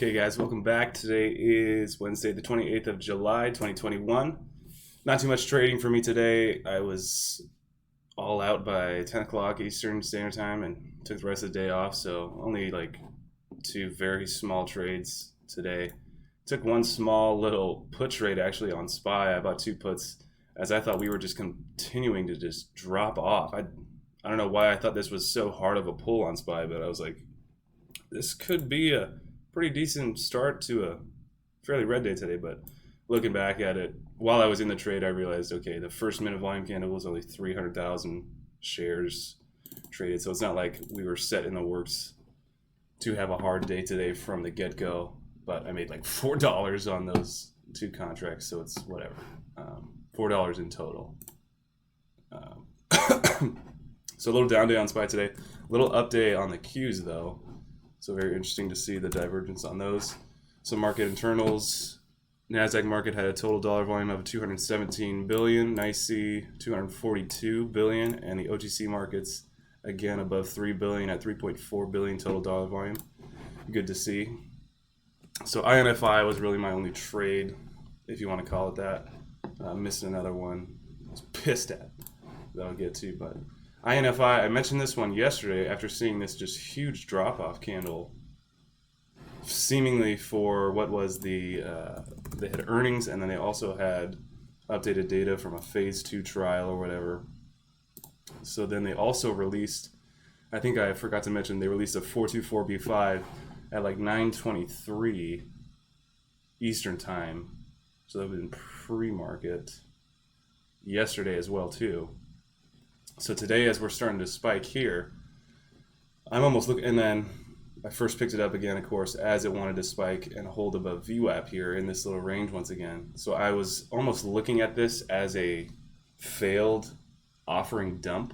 Okay guys, welcome back. Today is Wednesday the 28th of July 2021. Not too much trading for me today. I was all out by 10 o'clock Eastern Standard Time and took the rest of the day off, so only like two very small trades today. Took one small little put trade actually on SPY. I bought two puts as I thought we were just continuing to just drop off. I don't know why I thought this was so hard of a pull on SPY, but I was like, this could be a pretty decent start to a fairly red day today. But looking back at it, while I was in the trade, I realized, okay, the first minute volume candle was only 300,000 shares traded. So it's not like we were set in the works to have a hard day today from the get-go. But I made like $4 on those two contracts, so it's whatever. $4 in total. So a little down day on SPY today. Little update on the Qs though. So very interesting to see the divergence on those. So market internals. NASDAQ market had a total dollar volume of 217 billion. NYSE 242 billion, and the OTC markets again above 3 billion at 3.4 billion total dollar volume. Good to see. So INFI was really my only trade, if you want to call it that. Missing another one. I was pissed at. That I'll get to, but INFI, I mentioned this one yesterday after seeing this just huge drop-off candle, seemingly for what was they had earnings, and then they also had updated data from a phase 2 trial or whatever. So then they also released, I think I forgot to mention, they released a 424B5 at like 9:23 Eastern time. So that was in pre-market yesterday as well too. So today, as we're starting to spike here, I'm almost looking, and then I first picked it up again, of course, as it wanted to spike and hold above VWAP here in this little range once again. So I was almost looking at this as a failed offering dump,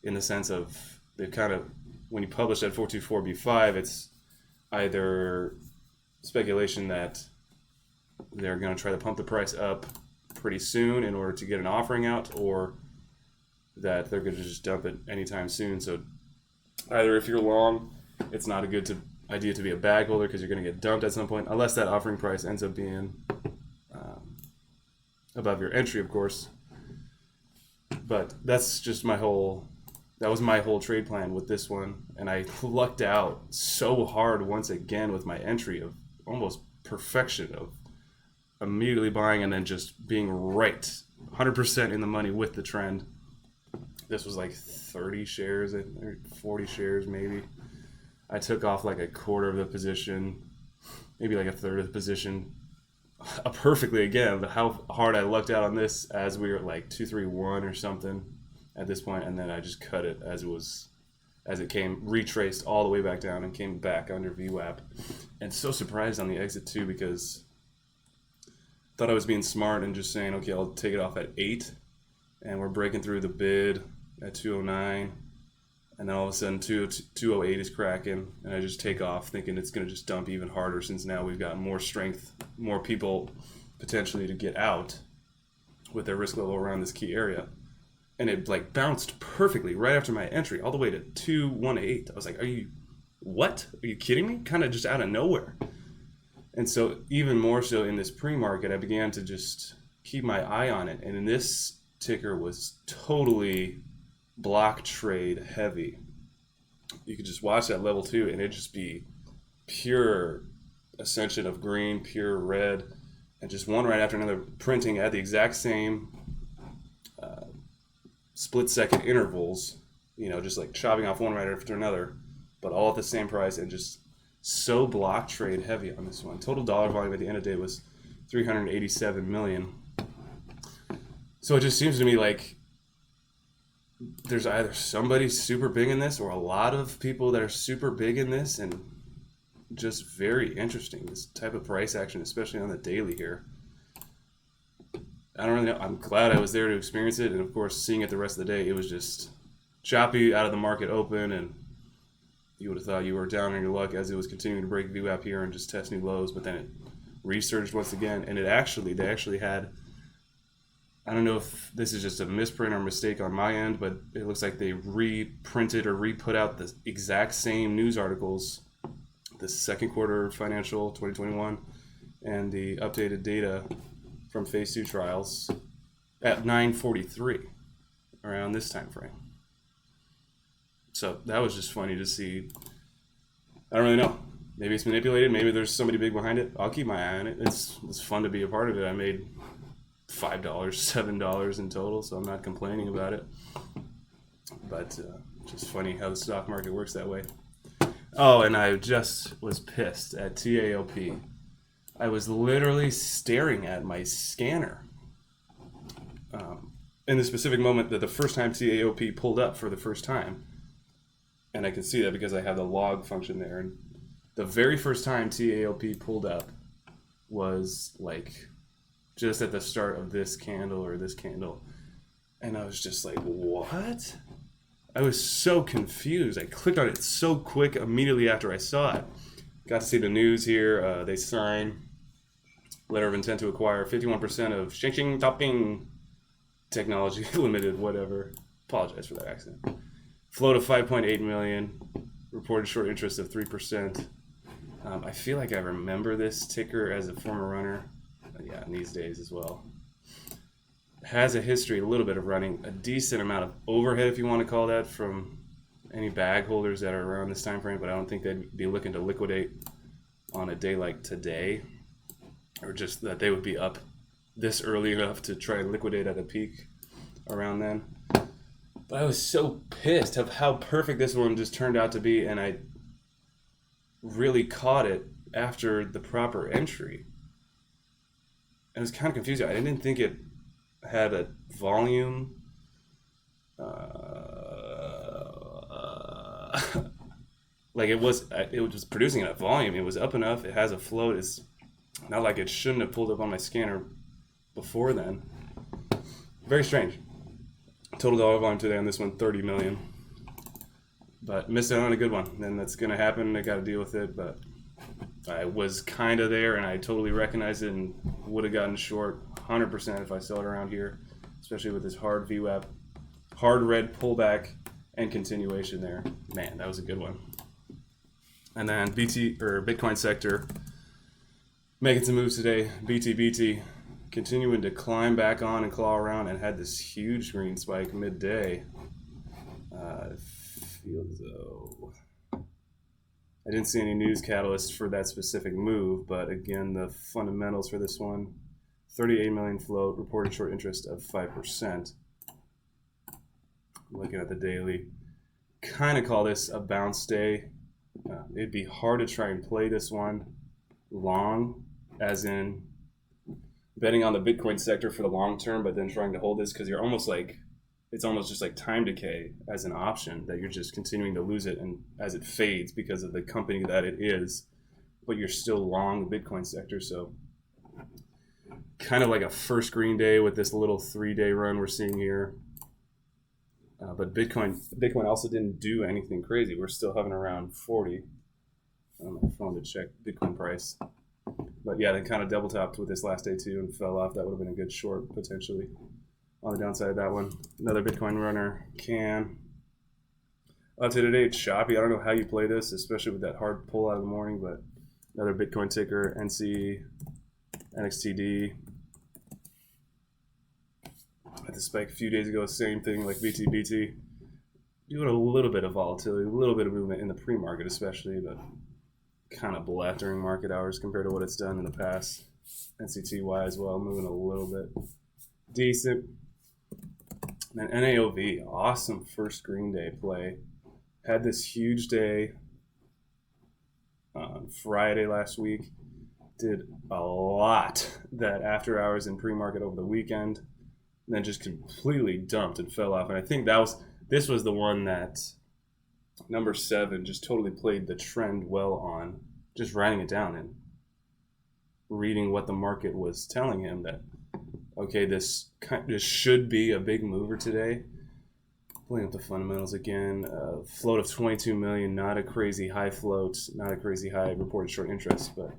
in the sense of they've kind of, when you publish that 424B5, it's either speculation that they're going to try to pump the price up pretty soon in order to get an offering out, or that they're going to just dump it anytime soon. So either if you're long, it's not a good idea to be a bag holder because you're going to get dumped at some point, unless that offering price ends up being above your entry, of course. But that's just that was my whole trade plan with this one, and I lucked out so hard once again with my entry of almost perfection, of immediately buying and then just being right 100% in the money with the trend. This was like 30 shares, or 40 shares maybe. I took off like a quarter of the position, maybe like a third of the position, perfectly again. But how hard I lucked out on this as we were at like 231 or something at this point, and then I just cut it as it came, retraced all the way back down and came back under VWAP. And so surprised on the exit too, because I thought I was being smart and just saying, okay, I'll take it off at 8, and we're breaking through the bid at 209, and then all of a sudden 208 is cracking, and I just take off thinking it's going to just dump even harder, since now we've got more strength, more people potentially to get out with their risk level around this key area. And it like bounced perfectly right after my entry all the way to 218. I was like, are you kidding me? Kind of just out of nowhere. And so even more so in this pre-market, I began to just keep my eye on it, and in this ticker was totally block trade heavy. You could just watch that level 2 and it'd just be pure ascension of green, pure red, and just one right after another printing at the exact same split second intervals, just like chopping off one right after another, but all at the same price, and just so block trade heavy on this one. Total dollar volume at the end of the day was 387 million. So it just seems to me like there's either somebody super big in this or a lot of people that are super big in this, and just very interesting, this type of price action, especially on the daily here. I don't really know. I'm glad I was there to experience it, and of course seeing it the rest of the day, it was just choppy out of the market open, and you would have thought you were down on your luck as it was continuing to break VWAP here and just test new lows, but then it resurged once again, and they actually had, I don't know if this is just a misprint or mistake on my end, but it looks like they reprinted or re-put out the exact same news articles the second quarter financial 2021 and the updated data from phase 2 trials at 9:43 around this time frame. So that was just funny to see. I don't really know. Maybe it's manipulated. Maybe there's somebody big behind it. I'll keep my eye on it. It's fun to be a part of it. I made $5, $7 in total, so I'm not complaining about it. But just funny how the stock market works that way. Oh, and I just was pissed at TAOP. I was literally staring at my scanner in the specific moment that the first time TAOP pulled up for the first time. And I can see that because I have the log function there. And the very first time TAOP pulled up was like just at the start of this candle or this candle. And I was just like, what? I was so confused. I clicked on it so quick immediately after I saw it. Got to see the news here. They signed letter of intent to acquire 51% of Xing Topping Technology Limited, whatever. Apologize for that accent. Float of 5.8 million. Reported short interest of 3%. I feel like I remember this ticker as a former runner. Yeah, in these days as well. Has a history, a little bit of running, a decent amount of overhead, if you want to call that, from any bag holders that are around this time frame, but I don't think they'd be looking to liquidate on a day like today, or just that they would be up this early enough to try and liquidate at a peak around then. But I was so pissed of how perfect this one just turned out to be, and I really caught it after the proper entry. It was kind of confusing. I didn't think it had a volume like it was producing at a volume. It was up enough. It has a float. It's not like it shouldn't have pulled up on my scanner before then. Very strange. Total dollar volume today on this one, 30 million. But missed out on a good one. And that's going to happen. I got to deal with it. But I was kind of there, and I totally recognized it and would have gotten short 100% if I sell it around here, especially with this hard VWAP, hard red pullback, and continuation there. Man, that was a good one. And then Bitcoin sector making some moves today. BT continuing to climb back on and claw around, and had this huge green spike midday. It feels though. I didn't see any news catalyst for that specific move, but again, the fundamentals for this one, 38 million float, reported short interest of 5%. Looking at the daily, kind of call this a bounce day. It'd be hard to try and play this one long, as in betting on the Bitcoin sector for the long term, but then trying to hold this because you're almost like, it's almost just like time decay as an option, that you're just continuing to lose it and as it fades because of the company that it is, but you're still long the Bitcoin sector. So kind of like a first green day with this little 3-day run we're seeing here. But Bitcoin also didn't do anything crazy. We're still hovering around 40 on my phone to check Bitcoin price. But yeah, they kind of double topped with this last day too and fell off. That would have been a good short potentially on the downside of that one. Another Bitcoin runner, Can. Today it's choppy. I don't know how you play this, especially with that hard pull out of the morning, but another Bitcoin ticker, NC, NXTD. Had the spike a few days ago, same thing like BT. Doing a little bit of volatility, a little bit of movement in the pre-market especially, but kind of black during market hours compared to what it's done in the past. NCTY as well, moving a little bit. Decent. And NAOV, awesome first green day play. Had this huge day on Friday last week. Did a lot that after hours in pre-market over the weekend. And then just completely dumped and fell off. And I think this was the one that number 7 just totally played the trend well on, just writing it down and reading what the market was telling him that, okay, this should be a big mover today. Pulling up the fundamentals again. Float of 22 million, not a crazy high float, not a crazy high reported short interest, but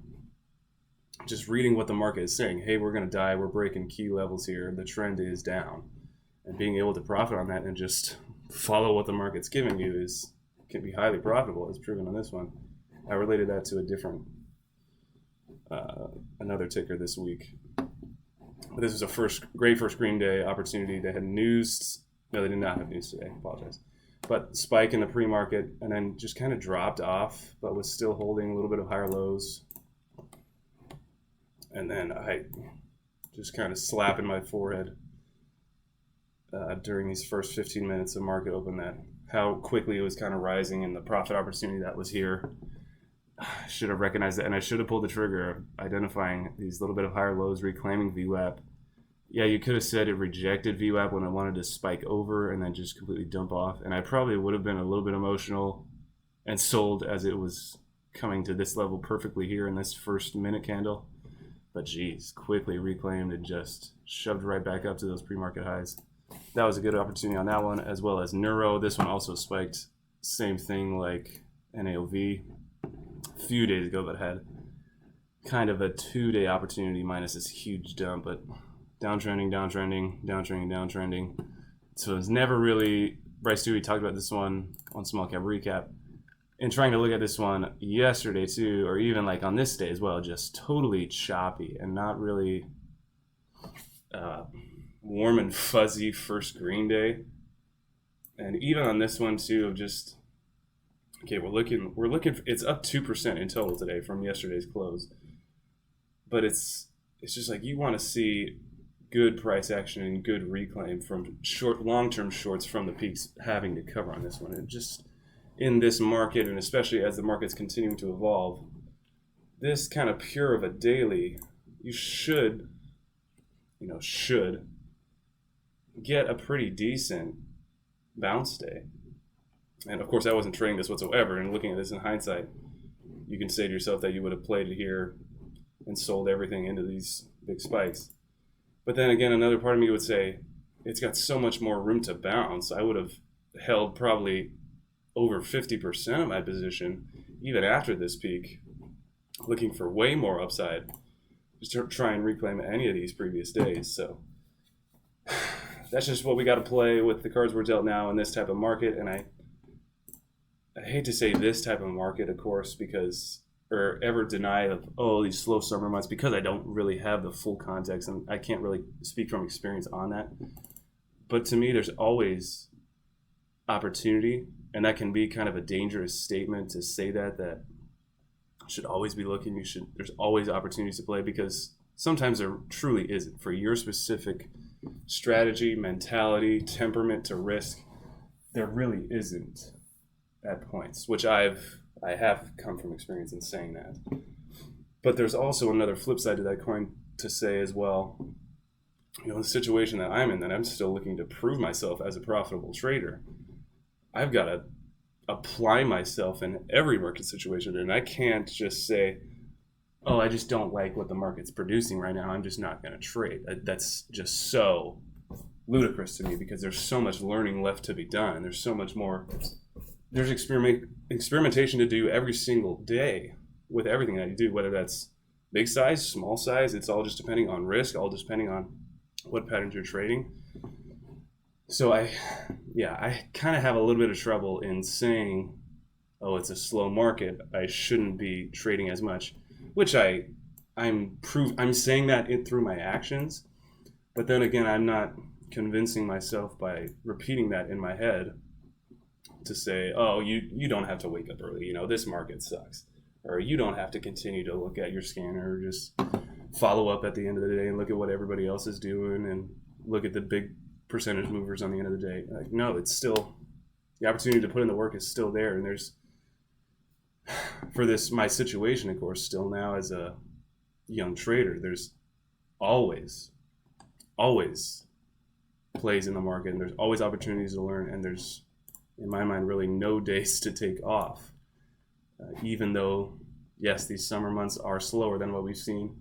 just reading what the market is saying. Hey, we're going to die. We're breaking key levels here. The trend is down. And being able to profit on that and just follow what the market's giving you can be highly profitable, as proven on this one. I related that to a different, another ticker this week. But this was a great first green day opportunity. They had news. No, they did not have news today. I apologize. But spike in the pre-market and then just kind of dropped off, but was still holding a little bit of higher lows. And then I just kind of slapping my forehead during these first 15 minutes of market open, that how quickly it was kind of rising and the profit opportunity that was here. I should have recognized that, and I should have pulled the trigger of identifying these little bit of higher lows, reclaiming VWAP. Yeah, you could have said it rejected VWAP when it wanted to spike over and then just completely dump off, and I probably would have been a little bit emotional and sold as it was coming to this level perfectly here in this first minute candle. But geez, quickly reclaimed and just shoved right back up to those pre-market highs. That was a good opportunity on that one, as well as NURO. This one also spiked. Same thing like NAOV a few days ago, but had kind of a 2-day opportunity minus this huge dump, but downtrending, downtrending, downtrending, downtrending. So it's never really, Bryce Dewey talked about this one on Small Cap Recap. And trying to look at this one yesterday too, or even like on this day as well, just totally choppy and not really warm and fuzzy first green day. And even on this one too, of just, okay, we're looking, it's up 2% in total today from yesterday's close. But it's just like you want to see good price action and good reclaim from long-term shorts from the peaks having to cover on this one. And just in this market, and especially as the market's continuing to evolve, this kind of pure of a daily, you should get a pretty decent bounce day. And of course, I wasn't trading this whatsoever, and looking at this in hindsight, you can say to yourself that you would have played it here and sold everything into these big spikes. But then again, another part of me would say it's got so much more room to bounce. I would have held probably over 50% of my position even after this peak, looking for way more upside just to try and reclaim any of these previous days. So that's just what we got to play with the cards we're dealt now in this type of market. And I hate to say this type of market, of course, or ever deny of, these slow summer months, because I don't really have the full context and I can't really speak from experience on that. But to me, there's always opportunity, and that can be kind of a dangerous statement to say that you should always be looking. There's always opportunities to play, because sometimes there truly isn't for your specific strategy, mentality, temperament to risk. There really isn't at points, which I have come from experience in saying that. But there's also another flip side to that coin to say as well. The situation that I'm in, that I'm still looking to prove myself as a profitable trader, I've got to apply myself in every market situation, and I can't just say, I just don't like what the market's producing right now, I'm just not going to trade. That's just so ludicrous to me, because there's so much learning left to be done. There's so much more. There's experimentation to do every single day with everything that you do, whether that's big size, small size. It's all just depending on risk, all just depending on what patterns you're trading. So I kind of have a little bit of trouble in saying, it's a slow market, I shouldn't be trading as much, which I'm saying that through my actions. But then again, I'm not convincing myself by repeating that in my head to say, you don't have to wake up early, this market sucks, or you don't have to continue to look at your scanner, or just follow up at the end of the day and look at what everybody else is doing and look at the big percentage movers on the end of the day. Like, no, it's still, the opportunity to put in the work is still there. And there's, for my situation, of course, still now as a young trader, there's always plays in the market, and there's always opportunities to learn, and there's, in my mind, really no days to take off. Even though, yes, these summer months are slower than what we've seen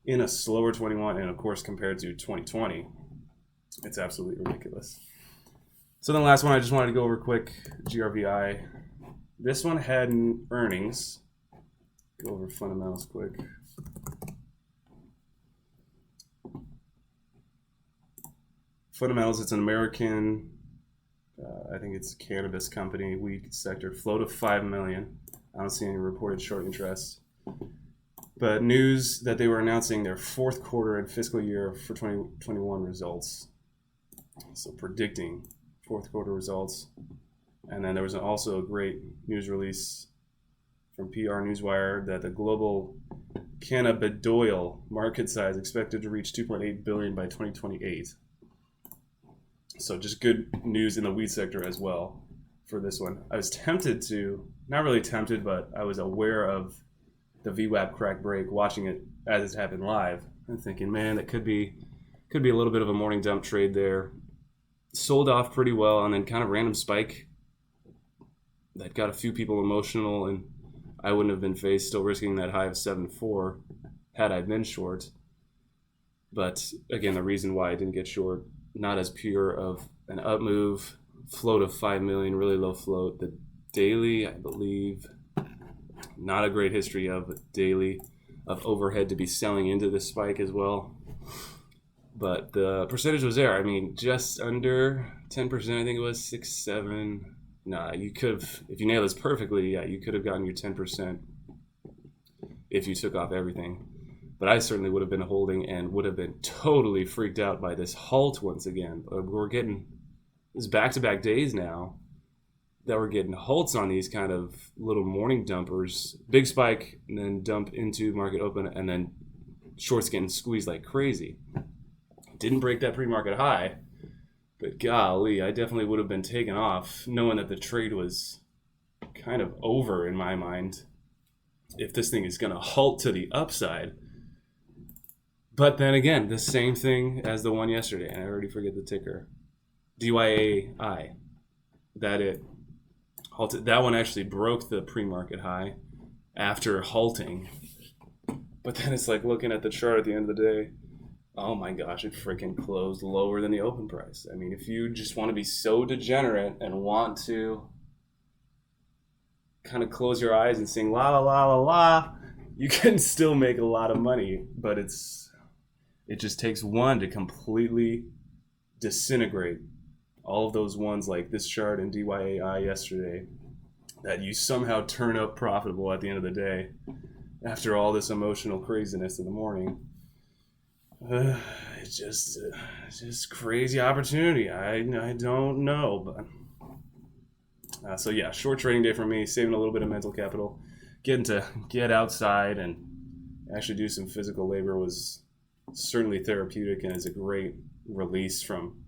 in a slower 21, and of course compared to 2020, it's absolutely ridiculous. So then the last one I just wanted to go over quick, GRVI. This one had earnings. Go over fundamentals quick. Fundamentals, it's an American, I think it's a cannabis company, weed sector, float of $5 million. I don't see any reported short interest. But news that they were announcing their fourth quarter and fiscal year for 2021 results. So predicting fourth quarter results. And then there was also a great news release from PR Newswire that the global cannabidiol market size expected to reach 2.8 billion by 2028. So just good news in the weed sector as well for this one. I was tempted to, not really tempted, but I was aware of the VWAP crack break, watching it as it happened live, and thinking, man, that could be a little bit of a morning dump trade there. Sold off pretty well, and then kind of random spike that got a few people emotional, and I wouldn't have been faced still risking that high of 7.4 had I been short. But again, the reason why I didn't get short, not as pure of an up move, float of 5 million, really low float. The daily, I believe, not a great history of daily of overhead to be selling into this spike as well. But the percentage was there. I mean, just under 10%, I think it was 6, 7. Nah, you could have, if you nail this perfectly, yeah, you could have gotten your 10% if you took off everything. But I certainly would have been holding and would have been totally freaked out by this halt once again. We're getting this back-to-back days now that we're getting halts on these kind of little morning dumpers. Big spike, and then dump into market open, and then shorts getting squeezed like crazy. Didn't break that pre-market high, but golly, I definitely would have been taken off knowing that the trade was kind of over in my mind if this thing is going to halt to the upside. But then again, the same thing as the one yesterday, and I already forget the ticker. DYAI. That it halted. That one actually broke the pre-market high after halting. But then it's like looking at the chart at the end of the day. Oh my gosh, it freaking closed lower than the open price. I mean, if you just want to be so degenerate and want to kind of close your eyes and sing la la la la la, you can still make a lot of money. But it just takes one to completely disintegrate all of those ones like this chart and DYAI yesterday that you somehow turn up profitable at the end of the day after all this emotional craziness in the morning. It's just crazy opportunity. I don't know, but so yeah, short trading day for me, saving a little bit of mental capital, getting to get outside and actually do some physical labor was certainly therapeutic and is a great release from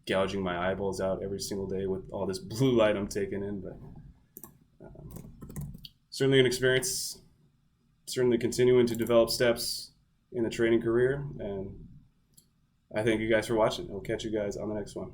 gouging my eyeballs out every single day with all this blue light I'm taking in. But certainly an experience, certainly continuing to develop steps in the trading career, and I thank you guys for watching. I'll catch you guys on the next one.